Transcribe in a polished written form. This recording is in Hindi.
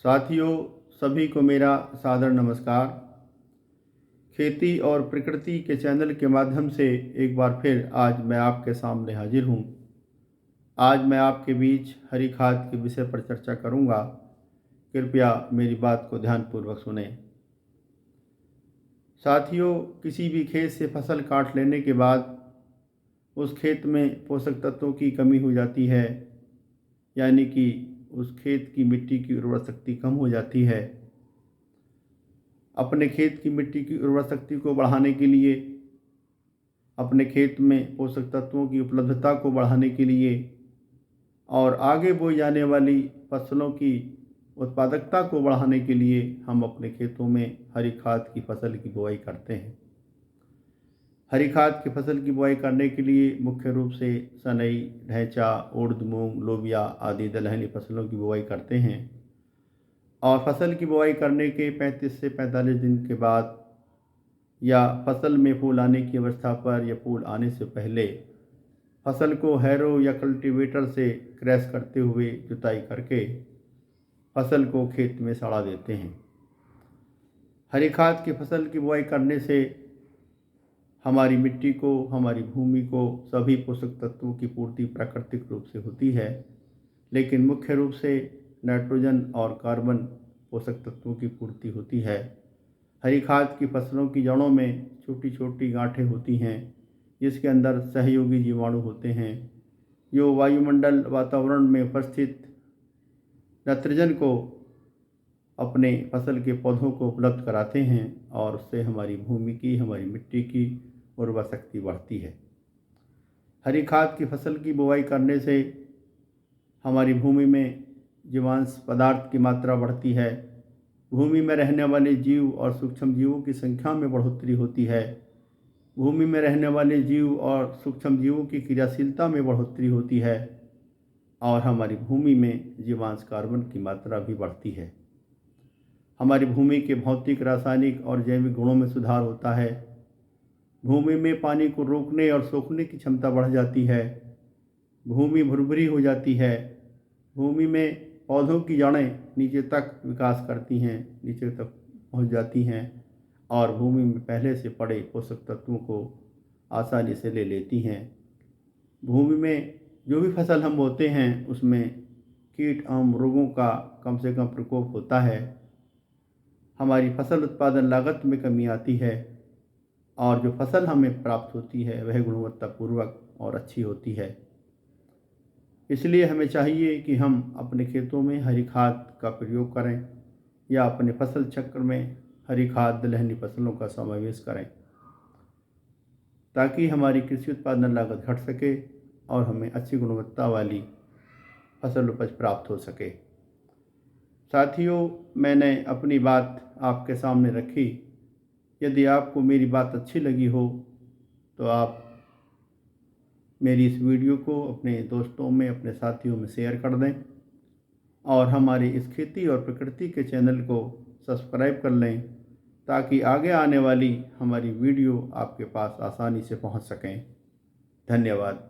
साथियों, सभी को मेरा सादर नमस्कार। खेती और प्रकृति के चैनल के माध्यम से एक बार फिर आज मैं आपके सामने हाजिर हूँ। आज मैं आपके बीच हरी खाद के विषय पर चर्चा करूँगा। कृपया मेरी बात को ध्यानपूर्वक सुनें। साथियों, किसी भी खेत से फसल काट लेने के बाद उस खेत में पोषक तत्वों की कमी हो जाती है, यानी कि उस खेत की मिट्टी की उर्वरा शक्ति कम हो जाती है। अपने खेत की मिट्टी की उर्वरा शक्ति को बढ़ाने के लिए, अपने खेत में पोषक तत्वों की उपलब्धता को बढ़ाने के लिए और आगे बोई जाने वाली फसलों की उत्पादकता को बढ़ाने के लिए हम अपने खेतों में हरी खाद की फसल की बुआई करते हैं। हरी खाद की फसल की बुआई करने के लिए मुख्य रूप से सनई, ढैंचा, उड़द, मूंग, लोबिया आदि दलहनी फसलों की बुआई करते हैं। और फसल की बुआई करने के 35 से 45 दिन के बाद या फसल में फूल आने की अवस्था पर या फूल आने से पहले फसल को हैरो या कल्टीवेटर से क्रैश करते हुए जुताई करके फसल को खेत में सड़ा देते हैं। हरी खाद की फसल की बुआई करने से हमारी मिट्टी को, हमारी भूमि को सभी पोषक तत्वों की पूर्ति प्राकृतिक रूप से होती है, लेकिन मुख्य रूप से नाइट्रोजन और कार्बन पोषक तत्वों की पूर्ति होती है। हरी खाद की फसलों की जड़ों में छोटी छोटी गांठें होती हैं, जिसके अंदर सहयोगी जीवाणु होते हैं, जो वायुमंडल वातावरण में उपस्थित नाइट्रोजन को अपने फसल के पौधों को उपलब्ध कराते हैं और उससे हमारी भूमि की, हमारी मिट्टी की उर्वरा शक्ति बढ़ती है। हरी खाद की फसल की बुआई करने से हमारी भूमि में जीवांश पदार्थ की मात्रा बढ़ती है, भूमि में रहने वाले जीव और सूक्ष्म जीवों की संख्या में बढ़ोतरी होती है, भूमि में रहने वाले जीव और सूक्ष्म जीवों की क्रियाशीलता में बढ़ोतरी होती है और हमारी भूमि में जीवांश कार्बन की मात्रा भी बढ़ती है। हमारी भूमि के भौतिक, रासायनिक और जैविक गुणों में सुधार होता है। भूमि में पानी को रोकने और सोखने की क्षमता बढ़ जाती है। भूमि भुरभुरी हो जाती है। भूमि में पौधों की जड़ें नीचे तक विकास करती हैं, नीचे तक पहुंच जाती हैं और भूमि में पहले से पड़े पोषक तत्वों को आसानी से ले लेती हैं। भूमि में जो भी फसल हम बोते हैं उसमें कीट एवं रोगों का कम से कम प्रकोप होता है। हमारी फसल उत्पादन लागत में कमी आती है और जो फसल हमें प्राप्त होती है वह गुणवत्तापूर्वक और अच्छी होती है। इसलिए हमें चाहिए कि हम अपने खेतों में हरी खाद का प्रयोग करें या अपने फसल चक्र में हरी खाद दलहनी फसलों का समावेश करें, ताकि हमारी कृषि उत्पादन लागत घट सके और हमें अच्छी गुणवत्ता वाली फसल उपज प्राप्त हो सके। साथियों, मैंने अपनी बात आपके सामने रखी। यदि आपको मेरी बात अच्छी लगी हो तो आप मेरी इस वीडियो को अपने दोस्तों में, अपने साथियों में शेयर कर दें और हमारे इस खेती और प्रकृति के चैनल को सब्सक्राइब कर लें, ताकि आगे आने वाली हमारी वीडियो आपके पास आसानी से पहुंच सकें। धन्यवाद।